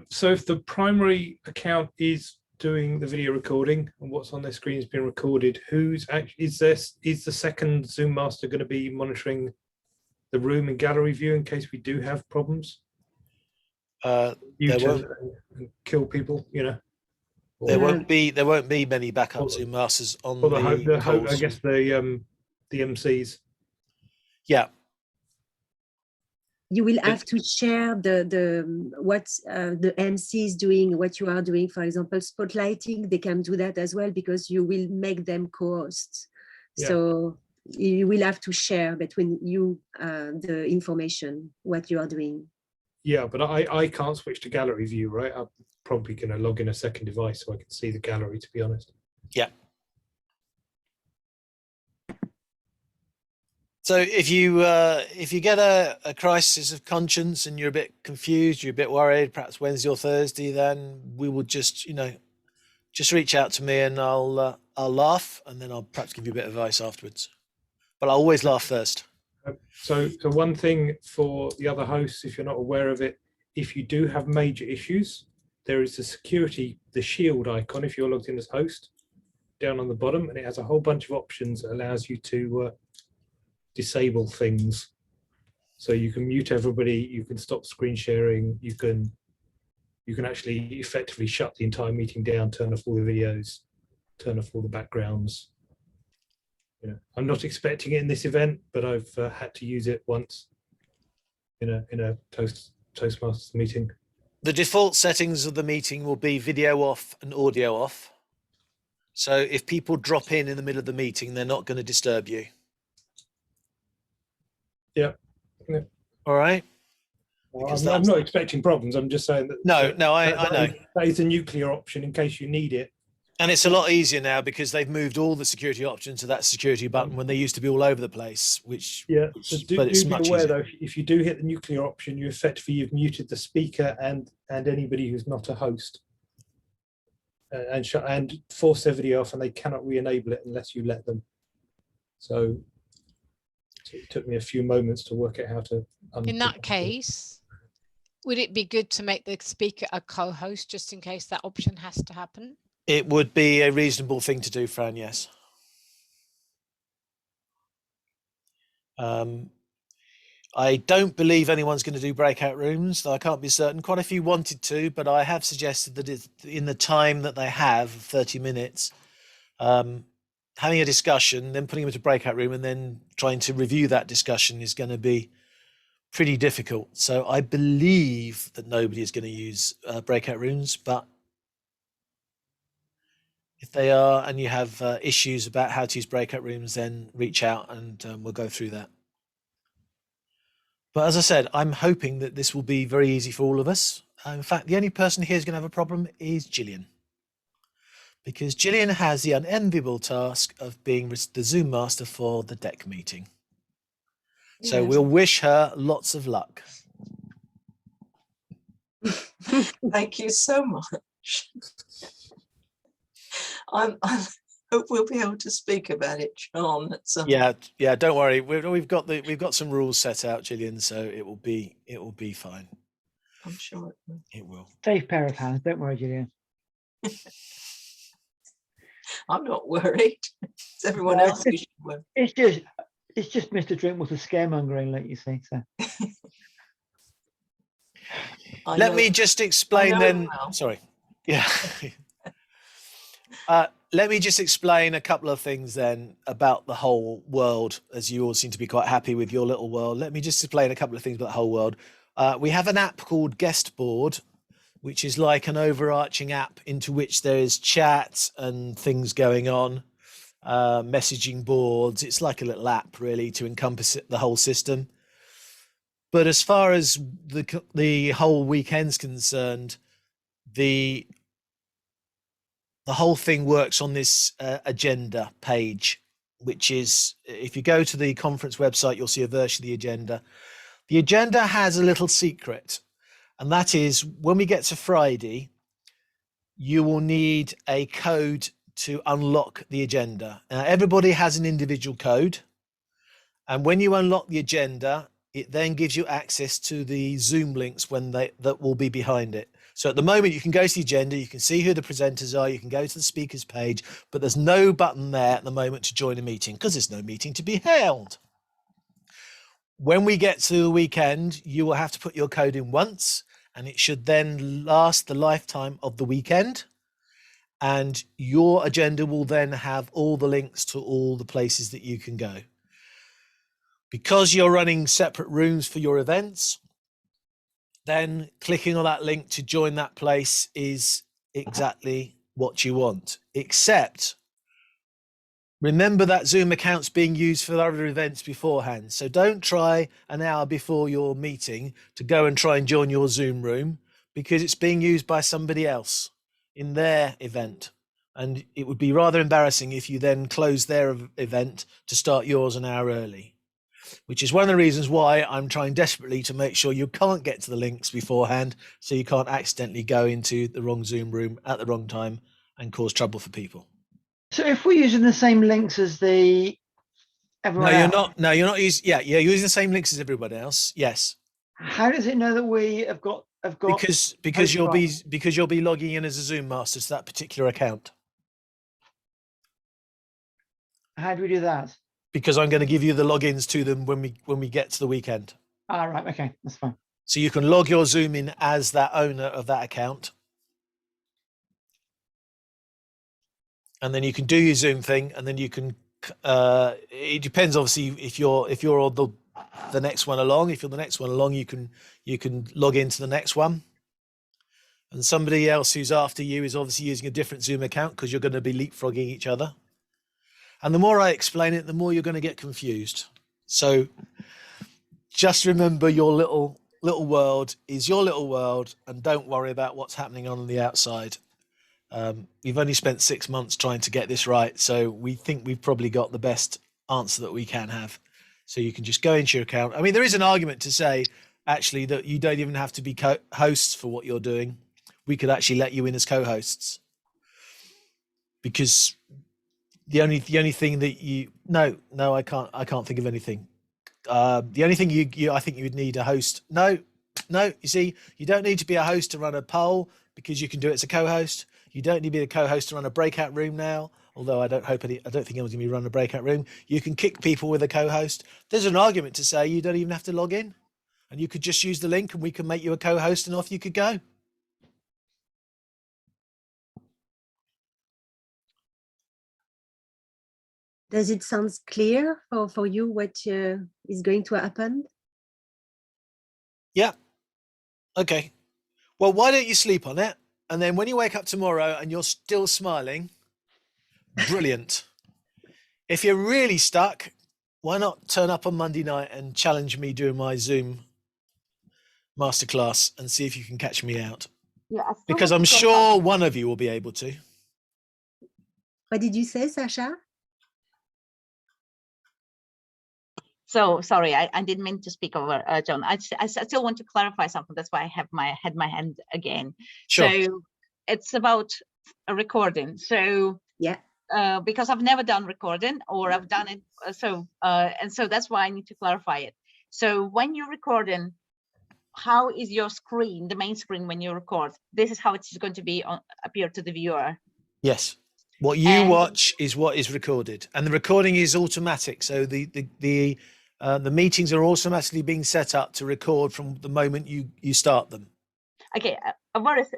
So if the primary account is doing the video recording and what's on their screen is being recorded, who's actually is the second Zoom master going to be monitoring the room and gallery view in case we do have problems? And kill people, you know. There won't be many backup Zoom masters on the calls. I guess the MCs. Yeah. you will have to share what the MC is doing, what you are doing. For example, spotlighting, they can do that as well because you will make them co-hosts. Yeah. So you will have to share between you the information, what you are doing. Yeah, but I can't switch to gallery view, right? I'm probably going to log in a second device so I can see the gallery, to be honest. Yeah. So if you get a crisis of conscience and you're a bit confused, you're a bit worried, perhaps Wednesday or Thursday, then we will just just reach out to me and I'll laugh, and then I'll perhaps give you a bit of advice afterwards. But I'll always laugh first. So one thing for the other hosts, if you're not aware of it, if you do have major issues, there is the shield icon if you're logged in as host down on the bottom, and it has a whole bunch of options that allows you to disable things. So you can mute everybody, you can stop screen sharing, you can actually effectively shut the entire meeting down, turn off all the videos, turn off all the backgrounds. I'm not expecting it in this event, but I've had to use it once in a Toastmasters meeting. The default settings of the meeting will be video off and audio off. So if people drop in the middle of the meeting, they're not going to disturb you. Yeah. All right. Well, I'm not expecting problems. I'm just saying that. No, I know. That is a nuclear option in case you need it. And it's a lot easier now because they've moved all the security options to that security button when they used to be all over the place. But it's be much aware easier. though, if you do hit the nuclear option, you've muted the speaker and anybody who's not a host, and force their video off, and they cannot re-enable it unless you let them. So it took me a few moments to work out how to. In that case, would it be good to make the speaker a co-host just in case that option has to happen? It would be a reasonable thing to do, Fran, yes. I don't believe anyone's going to do breakout rooms, though I can't be certain. Quite a few wanted to, but I have suggested that in the time that they have, 30 minutes, having a discussion, then putting them into breakout room and then trying to review that discussion is going to be pretty difficult. So I believe that nobody is going to use breakout rooms, but if they are and you have issues about how to use breakout rooms, then reach out and we'll go through that. But as I said, I'm hoping that this will be very easy for all of us. In fact, the only person here who's going to have a problem is Gillian. Because Gillian has the unenviable task of being the Zoom master for the deck meeting. So we'll wish her lots of luck. Thank you so much. I hope we'll be able to speak about it, John. Yeah. Don't worry. We've got some rules set out, Gillian. So it will be fine. I'm sure it will. Safe pair of hands. Don't worry, Gillian. I'm not worried. It's everyone else who should worry. It's just Mr. Drinkwater's scaremongering, like you say. So. Let me just explain then. Well. Sorry. Yeah. Let me just explain a couple of things then about the whole world, as you all seem to be quite happy with your little world. Let me just explain a couple of things about the whole world. We have an app called Guestboard, which is like an overarching app into which there is chat and things going on, messaging boards. It's like a little app really to encompass the whole system. But as far as the whole weekend's concerned, the whole thing works on this agenda page, which is, if you go to the conference website, you'll see a version of the agenda. The agenda has a little secret, and that is when we get to Friday, you will need a code to unlock the agenda. Now, everybody has an individual code, and when you unlock the agenda, it then gives you access to the Zoom links that will be behind it. So at the moment, you can go to the agenda, you can see who the presenters are, you can go to the speakers page, but there's no button there at the moment to join a meeting because there's no meeting to be held. When we get to the weekend, you will have to put your code in once, and it should then last the lifetime of the weekend. And your agenda will then have all the links to all the places that you can go. Because you're running separate rooms for your events, then clicking on that link to join that place is exactly what you want. Except, remember that Zoom account's being used for other events beforehand. So don't try an hour before your meeting to go and try and join your Zoom room, because it's being used by somebody else in their event. And it would be rather embarrassing if you then close their event to start yours an hour early, which is one of the reasons why I'm trying desperately to make sure you can't get to the links beforehand, so you can't accidentally go into the wrong Zoom room at the wrong time and cause trouble for people. So if we're using the same links as the everyone No, you're else, not. No, you're not using. Yeah, you're using the same links as everybody else. Yes. how does it know that we have got Because you'll be logging in as a Zoom master to that particular account. How do we do that? Because I'm going to give you the logins to them when we get to the weekend. Ah, right. Okay, that's fine. So you can log your Zoom in as that owner of that account, and then you can do your Zoom thing, and then you can. It depends, obviously, if you're on the next one along. If you're the next one along, you can log into the next one. And somebody else who's after you is obviously using a different Zoom account, because you're going to be leapfrogging each other. And the more I explain it, the more you're going to get confused. So just remember, your little world is your little world, and don't worry about what's happening on the outside. We've only spent 6 months trying to get this right, so we think we've probably got the best answer that we can have. So you can just go into your account. I mean, there is an argument to say, actually, that you don't even have to be hosts for what you're doing. We could actually let you in as co-hosts, because the only thing that you I can't think of anything. The only thing I think you would need a host. No, you see, you don't need to be a host to run a poll, because you can do it as a co-host. You don't need to be a co-host to run a breakout room now, although I don't think anyone's going to be running a breakout room. You can kick people with a co-host. There's an argument to say you don't even have to log in, and you could just use the link, and we can make you a co-host, and off you could go. Does it sound clear for you what is going to happen? Yeah. Okay. Well, why don't you sleep on it? And then when you wake up tomorrow and you're still smiling, brilliant. If you're really stuck, why not turn up on Monday night and challenge me during my Zoom masterclass and see if you can catch me out? Yeah, because I'm sure one of you will be able to. What did you say, Sasha? So sorry, I didn't mean to speak over John. I still want to clarify something. That's why I have my hand again. Sure. So it's about a recording. So yeah, because I've never done recording, or I've done it. And so that's why I need to clarify it. So when you're recording, how is your screen, the main screen, when you record? This is how it's going to be appear to the viewer. Yes. What you watch is what is recorded, and the recording is automatic. So the meetings are automatically being set up to record from the moment you start them. Okay,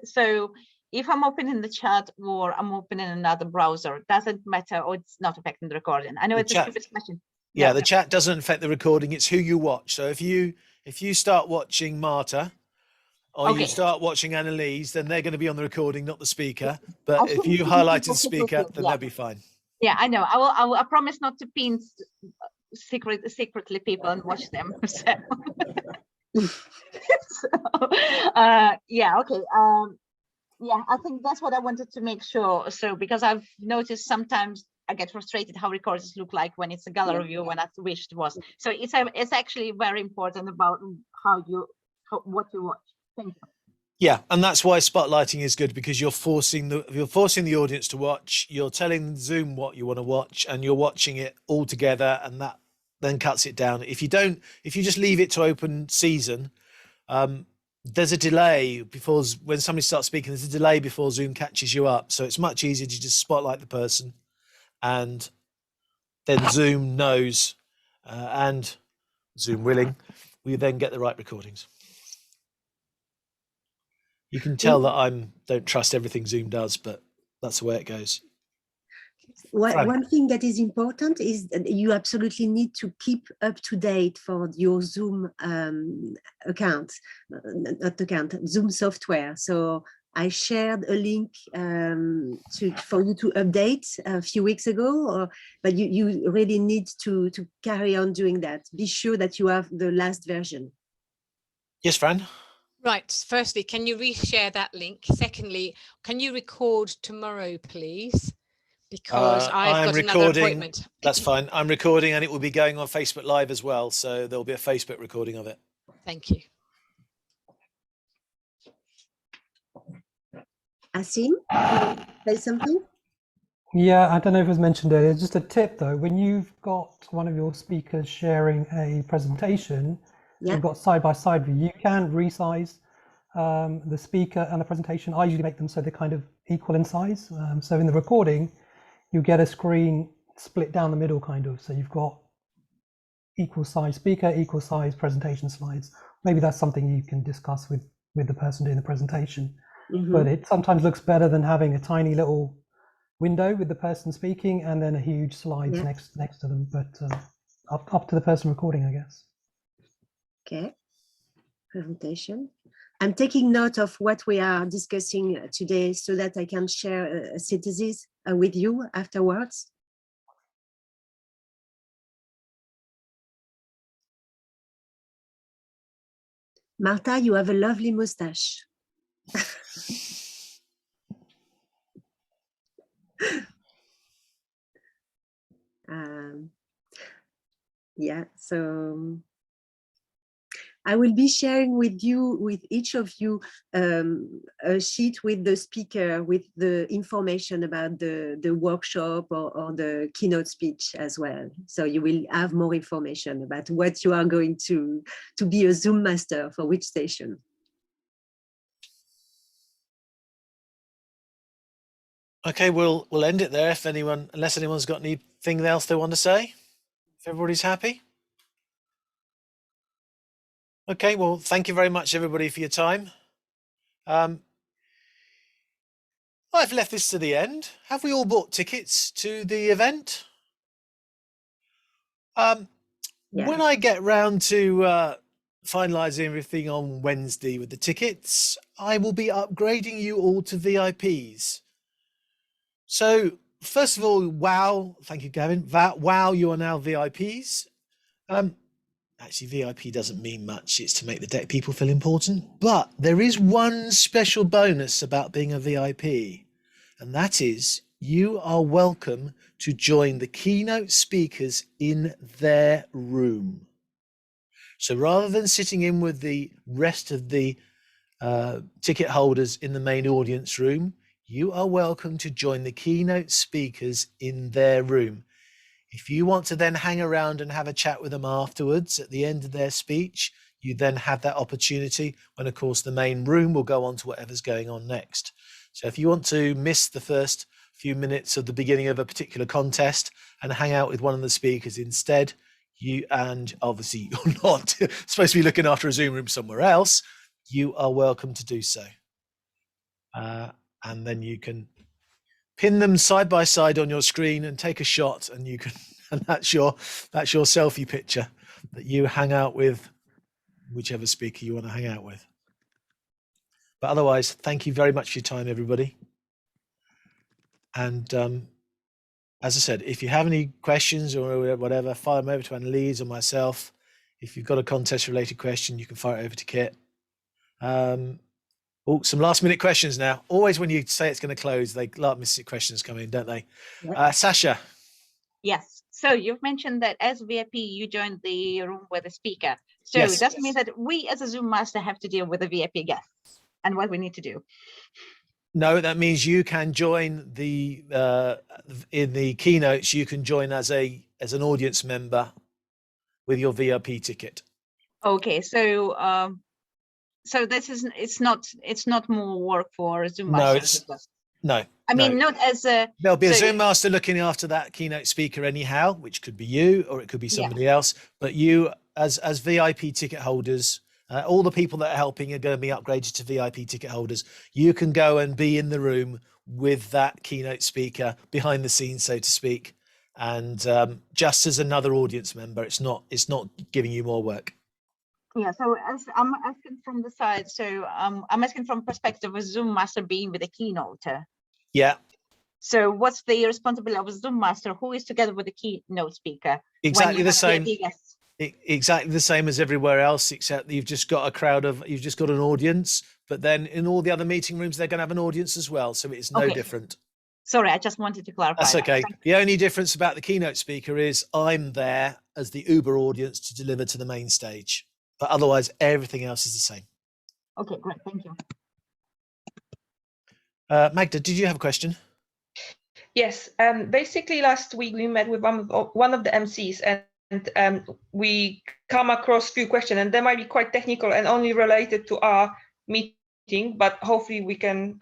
so if I'm opening the chat or I'm opening another browser, doesn't matter, or it's not affecting the recording? I know it's a stupid question. Yeah, the chat doesn't affect the recording. It's who you watch. So if you start watching Marta, or you start watching Annalise, then they're going to be on the recording, not the speaker. But if you highlighted the speaker, then they'll be fine. Yeah, I know. I promise not to pin secretly people and watch them. So, yeah, okay. Yeah, I think that's what I wanted to make sure. So because I've noticed sometimes I get frustrated how recordings look like when it's a gallery view, when I wish it was. So it's actually very important about what you watch. Thank you. Yeah, and that's why spotlighting is good, because you're forcing the audience to watch. You're telling Zoom what you want to watch, and you're watching it all together, and that then cuts it down. If you just leave it to open season, there's a delay before when somebody starts speaking. There's a delay before Zoom catches you up. So it's much easier to just spotlight the person, and then Zoom knows, and Zoom willing, we then get the right recordings. You can tell that I don't trust everything Zoom does, but that's the way it goes. Frank. One thing that is important is that you absolutely need to keep up to date for your Zoom Zoom software. So I shared a link for you to update a few weeks ago, but you really need to carry on doing that. Be sure that you have the last version. Yes, Fran? Right. Firstly, can you reshare that link? Secondly, can you record tomorrow, please? Because I've got another appointment. That's fine. I'm recording and it will be going on Facebook Live as well. So there'll be a Facebook recording of it. Thank you. Asim, say something? Yeah, I don't know if it was mentioned earlier. Just a tip though, when you've got one of your speakers sharing a presentation, yeah, you've got side-by-side view, you can resize the speaker and the presentation. I usually make them so they're kind of equal in size. So in the recording, you get a screen split down the middle kind of. So you've got equal size speaker, equal size presentation slides. Maybe that's something you can discuss with the person doing the presentation. But it sometimes looks better than having a tiny little window with the person speaking and then a huge slides next to them. But up to the person recording, I guess. Okay. Presentation. I'm taking note of what we are discussing today so that I can share synthesis with you afterwards. Marta, you have a lovely mustache. Yeah, so I will be sharing with each of you, a sheet with the speaker, with the information about the workshop or the keynote speech as well. So you will have more information about what you are going to be a Zoom master for which station. Okay, we'll end it there unless anyone's got anything else they want to say. If everybody's happy. Okay, well, thank you very much, everybody, for your time. I've left this to the end. Have we all bought tickets to the event? When I get round to finalising everything on Wednesday with the tickets, I will be upgrading you all to VIPs. So, first of all, wow, thank you, Gavin. Wow, you are now VIPs. Actually, VIP doesn't mean much. It's to make the deck people feel important. But there is one special bonus about being a VIP, and that is you are welcome to join the keynote speakers in their room. So rather than sitting in with the rest of the ticket holders in the main audience room, you are welcome to join the keynote speakers in their room. If you want to then hang around and have a chat with them afterwards at the end of their speech, you then have that opportunity when, of course, the main room will go on to whatever's going on next. So if you want to miss the first few minutes of the beginning of a particular contest and hang out with one of the speakers instead, and obviously you're not supposed to be looking after a Zoom room somewhere else, you are welcome to do so. And then you can pin them side by side on your screen and take a shot, and you can, and that's your selfie picture that you hang out with whichever speaker you want to hang out with. But otherwise, thank you very much for your time, everybody. And as I said, if you have any questions or whatever, fire them over to Annalise or myself. If you've got a contest-related question, you can fire it over to Kit. Oh, some last-minute questions now. Always when you say it's going to close, last-minute questions come in, don't they? Yep. Sasha. Yes. So you've mentioned that as VIP, you joined the room with a speaker. So yes. It doesn't mean that we as a Zoom master have to deal with a VIP guest and what we need to do. No, that means you can join in the keynotes. You can join as an audience member with your VIP ticket. Okay, so this is it's not more work for a Zoom master. No, I mean, not as a. There'll be a Zoom master looking after that keynote speaker anyhow, which could be you or it could be somebody else. But you, as VIP ticket holders, all the people that are helping are going to be upgraded to VIP ticket holders. You can go and be in the room with that keynote speaker behind the scenes, so to speak, and just as another audience member. It's not giving you more work. Yeah, so as I'm asking from the side, so I'm asking from perspective of Zoom Master being with a keynote. Yeah. So what's the responsibility of a Zoom Master who is together with the keynote speaker? Exactly the same. Exactly the same as everywhere else, except you've just got you've just got an audience, but then in all the other meeting rooms, they're going to have an audience as well. So it's no different. Sorry, I just wanted to clarify. That's okay. The only difference about the keynote speaker is I'm there as the Uber audience to deliver to the main stage, but otherwise everything else is the same. Okay, great. Thank you. Magda, did you have a question? Yes. Basically, last week we met with one of the MCs, and we come across a few questions, and they might be quite technical and only related to our meeting, but hopefully we can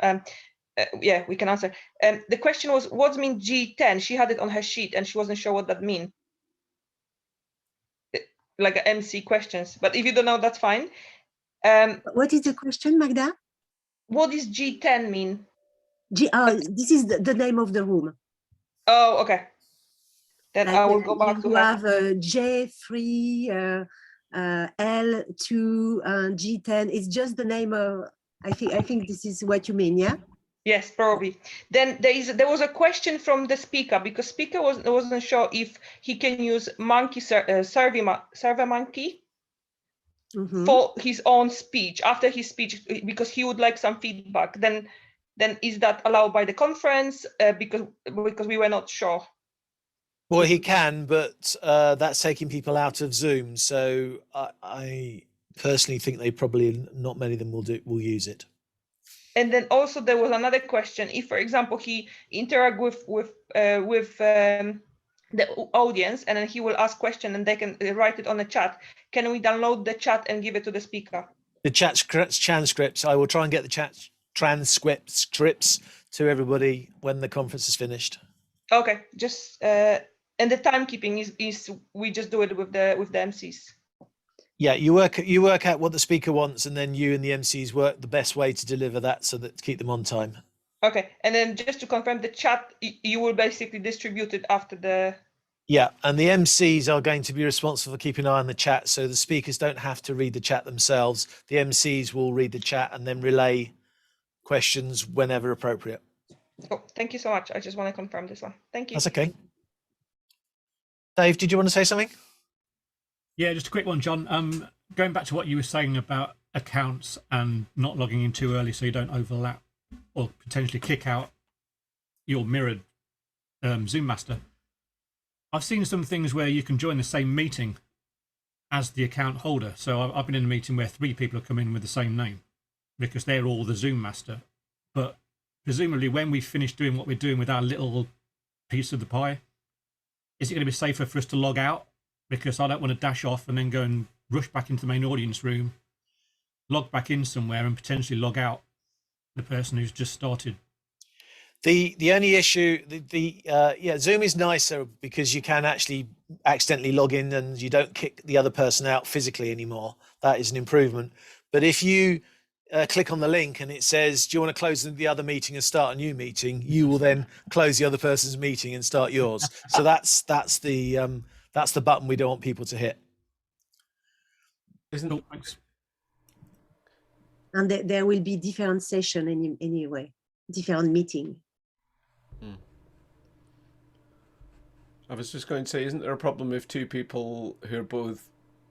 we can answer. The question was, what mean G10? She had it on her sheet and she wasn't sure what that mean. Like MC questions, but if you don't know, that's fine. What is the question, Magda? What does G10 mean? This is the name of the room. Oh, okay. Then and I will go back to you her. have J3, L2, G10. It's just the name of. I think this is what you mean, yeah. Yes, probably. Then there was a question from the speaker, because speaker wasn't sure if he can use monkey server monkey for his own speech after his speech, because he would like some feedback. Then is that allowed by the conference? Because we were not sure. Well, he can, but that's taking people out of Zoom. So I personally think they probably not many of them will use it. And then also there was another question. If, for example, he interact with the audience, and then he will ask question, and they can write it on the chat. Can we download the chat and give it to the speaker? The chat transcripts. I will try and get the chat transcripts to everybody when the conference is finished. Okay, just and the timekeeping is we just do it with the MCs. Yeah, you work out what the speaker wants, and then you and the MCs work the best way to deliver that so that to keep them on time. Okay, and then just to confirm, the chat you will basically distribute it after the. Yeah, and the MCs are going to be responsible for keeping an eye on the chat, so the speakers don't have to read the chat themselves. The MCs will read the chat and then relay questions whenever appropriate. Oh, thank you so much. I just want to confirm this one. Thank you. That's okay. Dave, did you want to say something? Yeah, just a quick one, John. Going back to what you were saying about accounts and not logging in too early so you don't overlap or potentially kick out your mirrored Zoom master. I've seen some things where you can join the same meeting as the account holder. So I've been in a meeting where 3 people have come in with the same name because they're all the Zoom master. But presumably when we finish doing what we're doing with our little piece of the pie, is it going to be safer for us to log out? Because I don't want to dash off and then go and rush back into the main audience room, log back in somewhere and potentially log out the person who's just started. The only issue, Zoom is nicer because you can actually accidentally log in and you don't kick the other person out physically anymore. That is an improvement. But if you click on the link and it says, do you want to close the other meeting and start a new meeting? You will then close the other person's meeting and start yours. So that's the button we don't want people to hit. And there will be different session anyway, different meeting. I was just going to say, isn't there a problem if 2 people who are both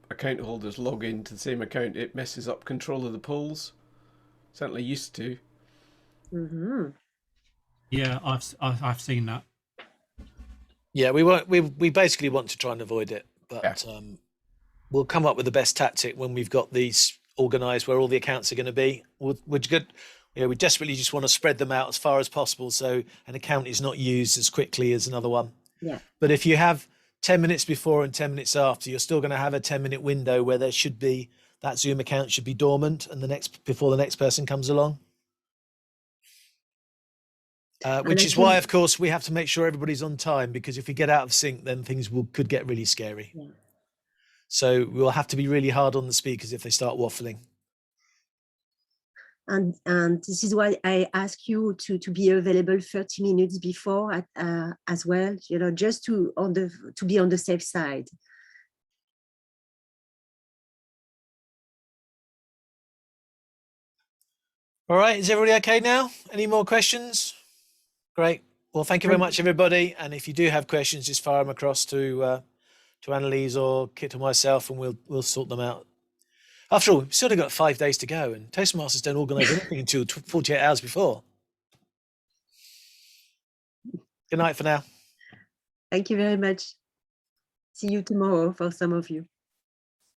account holders log into the same account? It messes up control of the polls. Certainly used to. Yeah, I've seen that. Yeah, we basically want to try and avoid it, but we'll come up with the best tactic when we've got these organised where all the accounts are going to be. We're good. You know, we desperately just want to spread them out as far as possible so an account is not used as quickly as another one. Yeah. But if you have 10 minutes before and 10 minutes after, you're still going to have a 10-minute window where there should be that Zoom account should be dormant and before the next person comes along. Which is why, of course, we have to make sure everybody's on time, because if we get out of sync, then things could get really scary. Yeah. So we'll have to be really hard on the speakers if they start waffling. And this is why I ask you to be available 30 minutes before as well, just to be on the safe side. All right, is everybody okay now? Any more questions? Great. Well, thank you very much, everybody. And if you do have questions, just fire them across to Annalise or Kit or myself, and we'll sort them out. After all, we've sort of got 5 days to go, and Toastmasters don't organise anything until 48 hours before. Good night for now. Thank you very much. See you tomorrow for some of you.